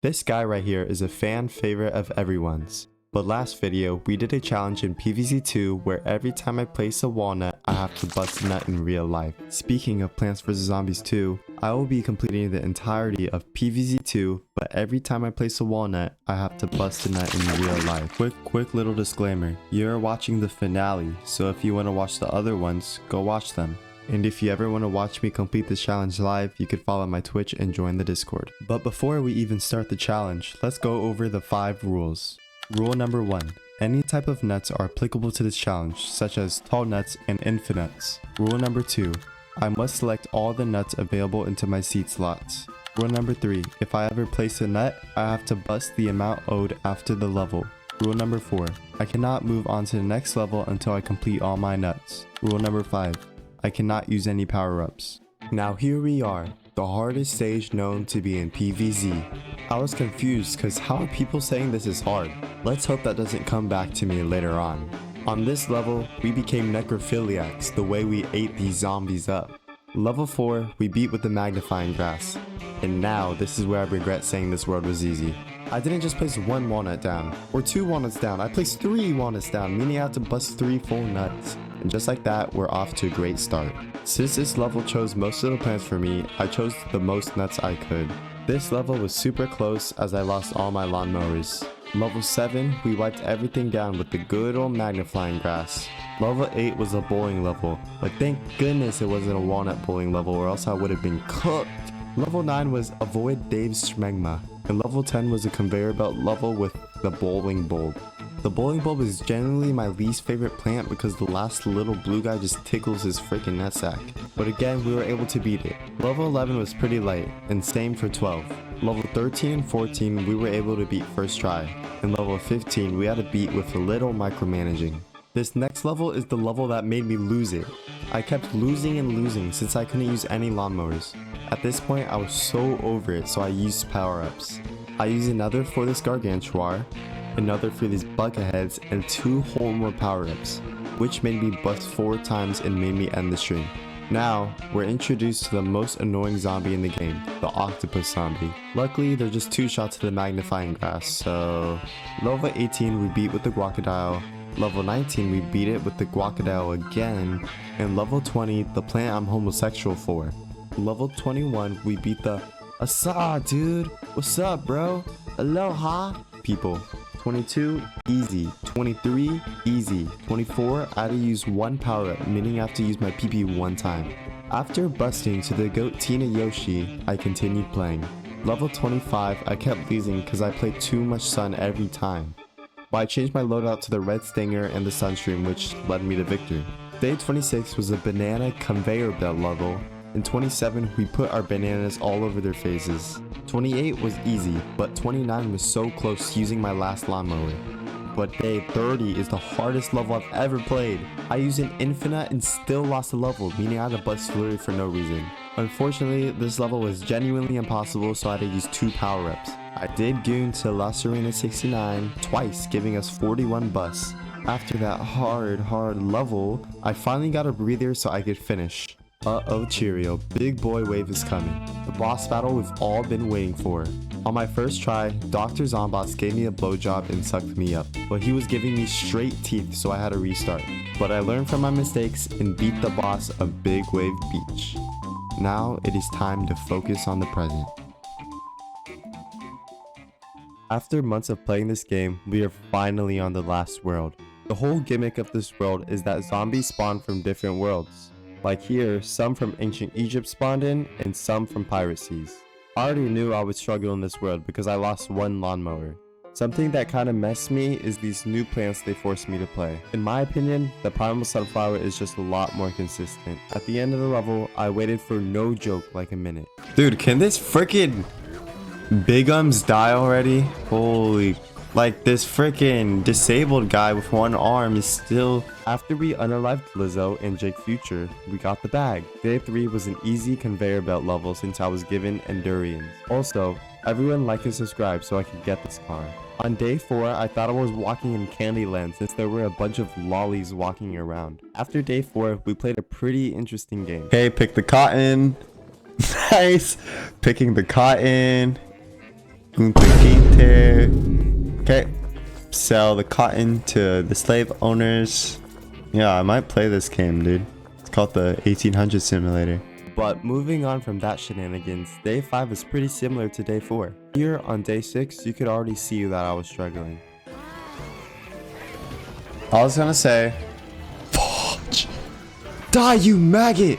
This guy right here is a fan favorite of everyone's. But last video, we did a challenge in PvZ 2 where every time I place a walnut, I have to bust a nut in real life. Speaking of Plants vs Zombies 2, I will be completing the entirety of PvZ 2, but every time I place a walnut, I have to bust a nut in real life. Quick little disclaimer, you're watching the finale, so if you want to watch the other ones, go watch them. And if you ever want to watch me complete this challenge live, you could follow my Twitch and join the Discord. But before we even start the challenge, let's go over the 5 rules. Rule number 1. Any type of nuts are applicable to this challenge, such as tall nuts and infinites. Rule number 2. I must select all the nuts available into my seed slots. Rule number 3. If I ever place a nut, I have to bust the amount owed after the level. Rule number 4. I cannot move on to the next level until I complete all my nuts. Rule number 5. I cannot use any power-ups. Now here we are, the hardest stage known to be in PvZ. I was confused because how are people saying this is hard? Let's hope that doesn't come back to me later on. On this level, we became necrophiliacs the way we ate these zombies up. Level 4, we beat with the magnifying glass. And now, this is where I regret saying this world was easy. I didn't just place 1 walnut down, or 2 walnuts down, I placed 3 walnuts down, meaning I had to bust 3 full nuts. And just like that, we're off to a great start. Since this level chose most of the plants for me, I chose the most nuts I could. This level was super close as I lost all my lawnmowers. Level 7, we wiped everything down with the good old magnifying glass. Level 8 was a bowling level, but thank goodness it wasn't a walnut bowling level or else I would have been cooked. Level 9 was avoid Dave's smegma, and level 10 was a conveyor belt level with the bowling bulb. The bowling bulb is generally my least favorite plant because the last little blue guy just tickles his freaking nutsack. But again, we were able to beat it. Level 11 was pretty light, and same for 12. Level 13 and 14 we were able to beat first try, and level 15 we had to beat with a little micromanaging. This next level is the level that made me lose it. I kept losing and losing since I couldn't use any lawnmowers. At this point I was so over it, so I used power-ups. I used another for this gargantuar, another for these bucketheads, and 2 whole more power-ups, which made me bust 4 times and made me end the stream. Now, we're introduced to the most annoying zombie in the game, the octopus zombie. Luckily, they're just 2 shots to the magnifying glass, so... Level 18 we beat with the crocodile, level 19 we beat it with the crocodile again, and level 20 the plant I'm homosexual for. Level 21 we beat the... Asa, dude! What's up, bro? Aloha! People. 22, easy. 23, easy. 24, I had to use 1 power-up, meaning I have to use my PP 1 time. After busting to the goat Tina Yoshi, I continued playing. Level 25, I kept losing because I played too much sun every time. But I changed my loadout to the red stinger and the sunstream, which led me to victory. Day 26 was a banana conveyor belt level. In 27, we put our bananas all over their faces. 28 was easy, but 29 was so close using my last lawnmower. But day 30 is the hardest level I've ever played. I used an infinite and still lost a level, meaning I had to bust flurry for no reason. Unfortunately, this level was genuinely impossible, so I had to use 2 power-ups. I did goon to La Serena 69 twice, giving us 41 busts. After that hard level, I finally got a breather so I could finish. Uh-oh, cheerio, big boy wave is coming. The boss battle we've all been waiting for. On my first try, Dr. Zombots gave me a blowjob and sucked me up, but he was giving me straight teeth, so I had to restart. But I learned from my mistakes and beat the boss of Big Wave Beach. Now it is time to focus on the present. After months of playing this game, we are finally on the last world. The whole gimmick of this world is that zombies spawn from different worlds. Like here, some from ancient Egypt spawned in, and some from pirate seas. I already knew I would struggle in this world because I lost 1 lawnmower. Something that kinda messed me is these new plants they forced me to play. In my opinion, the primal sunflower is just a lot more consistent. At the end of the level, I waited for no joke like a minute. Dude, can this freaking Bigums die already? Holy... Like, this freaking disabled guy with 1 arm is still... After we unalived Lizzo and Jake Future, we got the bag. Day 3 was an easy conveyor belt level since I was given Endurians. Also, everyone like and subscribe so I could get this car. On day 4, I thought I was walking in Candyland since there were a bunch of lollies walking around. After day 4, we played a pretty interesting game. Okay, pick the cotton. Nice! Picking the cotton. Okay. Sell the cotton to the slave owners. Yeah, I might play this game, dude. It's called the 1800 simulator. But moving on from that shenanigans, day 5 is pretty similar to day 4. Here on day 6, you could already see that I was struggling. I was gonna say, fudge! Die, you maggot!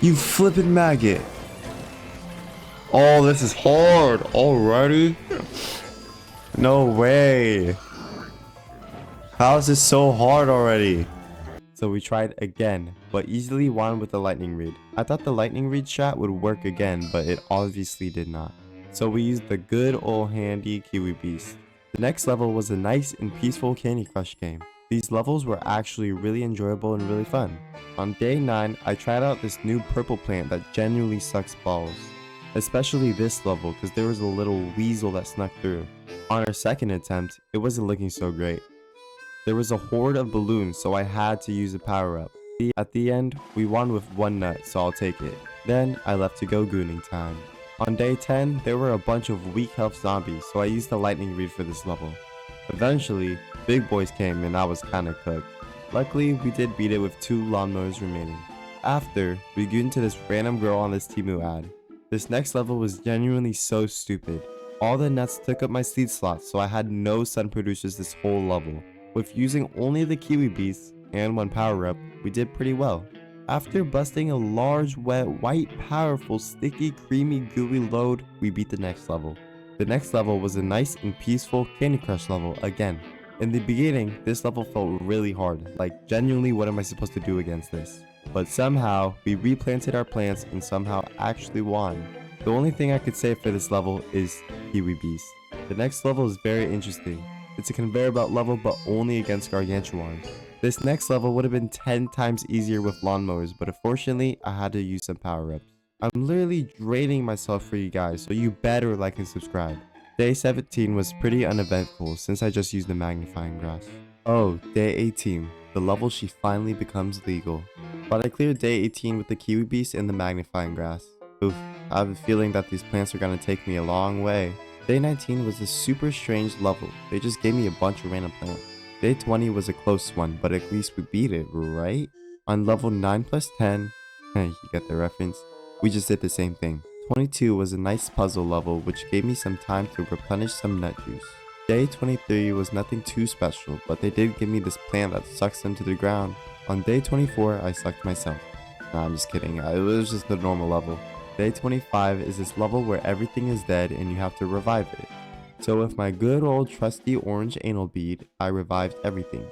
You flippin' maggot! Oh, this is hard already? No way! How is this so hard already? So we tried again, but easily won with the lightning read. I thought the lightning read strat would work again, but it obviously did not. So we used the good old handy Kiwi Beast. The next level was a nice and peaceful Candy Crush game. These levels were actually really enjoyable and really fun. On day 9, I tried out this new purple plant that genuinely sucks balls. Especially this level because there was a little weasel that snuck through. On our second attempt, it wasn't looking so great. There was a horde of balloons, so I had to use a power-up. At the end, we won with 1 nut, so I'll take it. Then, I left to go gooning time. On day 10, there were a bunch of weak health zombies, so I used the lightning read for this level. Eventually, big boys came and I was kinda cooked. Luckily, we did beat it with 2 lawnmowers remaining. After, we gooned to this random girl on this Temu ad. This next level was genuinely so stupid. All the nuts took up my seed slots, so I had no sun producers this whole level. With using only the Kiwi Beasts and 1 power-up, we did pretty well. After busting a large, wet, white, powerful, sticky, creamy, gooey load, we beat the next level. The next level was a nice and peaceful Candy Crush level again. In the beginning, this level felt really hard, like genuinely what am I supposed to do against this? But somehow, we replanted our plants and somehow actually won. The only thing I could say for this level is Kiwi Beast. The next level is very interesting. It's a conveyor belt level but only against gargantuans. This next level would have been 10 times easier with lawnmowers, but unfortunately I had to use some power-ups. I'm literally draining myself for you guys, so you better like and subscribe. Day 17 was pretty uneventful since I just used the magnifying glass. Oh, day 18, the level she finally becomes legal. But I cleared day 18 with the Kiwi Beast and the magnifying glass. Oof, I have a feeling that these plants are gonna take me a long way. Day 19 was a super strange level. They just gave me a bunch of random plants. Day 20 was a close one, but at least we beat it, right? On level 9 plus 10, you get the reference, we just did the same thing. 22 was a nice puzzle level which gave me some time to replenish some nut juice. Day 23 was nothing too special, but they did give me this plant that sucks them to the ground. On day 24, I sucked myself. Nah, I'm just kidding, it was just the normal level. Day 25 is this level where everything is dead and you have to revive it. So with my good old trusty orange anal bead, I revived everything.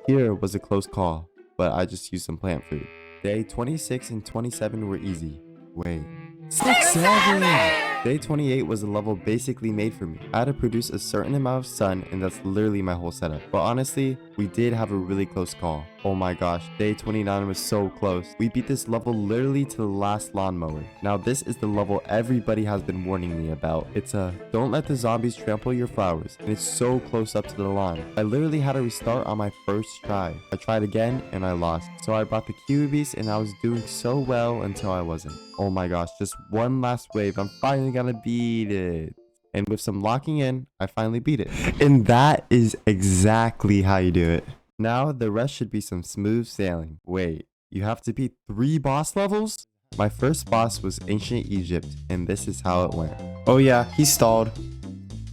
Here was a close call, but I just used some plant food. Day 26 and 27 were easy. Wait. 6-7! Day 28 was a level basically made for me. I had to produce a certain amount of sun and that's literally my whole setup. But honestly, we did have a really close call. Oh my gosh, day 29 was so close. We beat this level literally to the last lawnmower. Now this is the level everybody has been warning me about. It's a don't let the zombies trample your flowers and it's so close up to the lawn. I literally had to restart on my first try. I tried again and I lost. So I brought the Kiwi Beast and I was doing so well until I wasn't. Oh my gosh, just one last wave. I'm finally gonna beat it. And with some locking in, I finally beat it. And that is exactly how you do it. Now the rest should be some smooth sailing. Wait, you have to beat 3 boss levels? My first boss was Ancient Egypt, and this is how it went. Oh yeah, he stalled.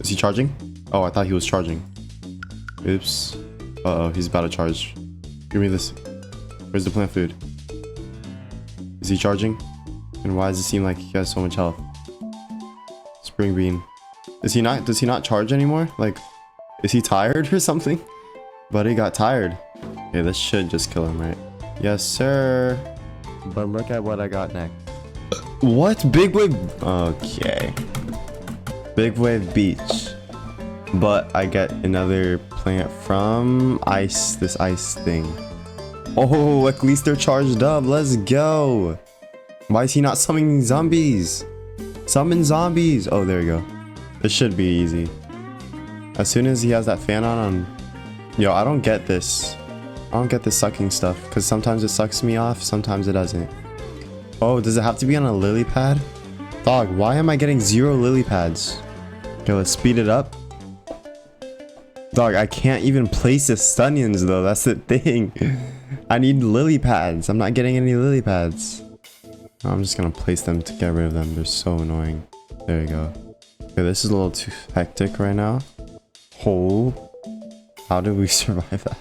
Is he charging? Oh, I thought he was charging. Oops. Uh-oh, he's about to charge. Give me this. Where's the plant food? Is he charging? And why does it seem like he has so much health? Spring bean. Does he not charge anymore? Like, is he tired or something? But he got tired. Okay, this should just kill him, right? Yes, sir. But look at what I got next. What? Big wave? Okay. Big wave beach. But I get another plant from ice, this ice thing. Oh, at least they're charged up. Let's go. Why is he not summoning zombies? Summon zombies. Oh, there we go. This should be easy. As soon as he has that fan on, yo, I don't get this. I don't get this sucking stuff because sometimes it sucks me off, sometimes it doesn't. Oh, does it have to be on a lily pad? Dog, why am I getting 0 lily pads? Okay, let's speed it up. Dog, I can't even place the Stunnions though. That's the thing. I need lily pads. I'm not getting any lily pads. I'm just gonna place them to get rid of them. They're so annoying. There you go. Okay, this is a little too hectic right now. Oh, how did we survive that?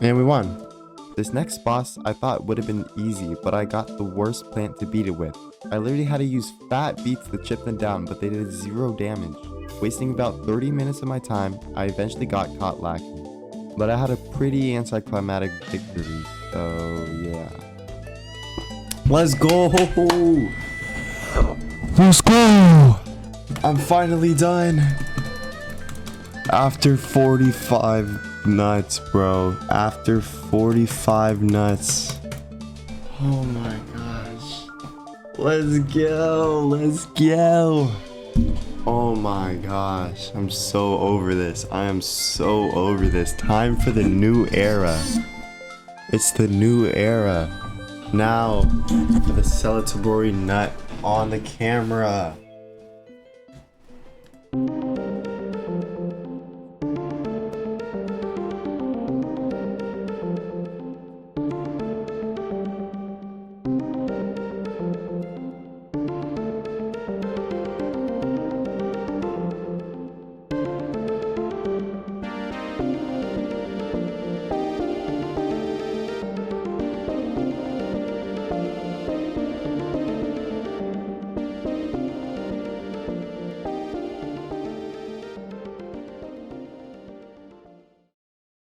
And we won. This next boss I thought would have been easy, but I got the worst plant to beat it with. I literally had to use fat beats to chip them down, but they did 0 damage. Wasting about 30 minutes of my time, I eventually got caught lacking. But I had a pretty anticlimactic victory, so yeah. Let's go! Let's go! I'm finally done! After 45 nuts, bro. After 45 nuts. Oh my gosh. Let's go! Let's go! Oh my gosh. I'm so over this. I am so over this. Time for the new era. It's the new era. Now, for the celebratory nut on the camera.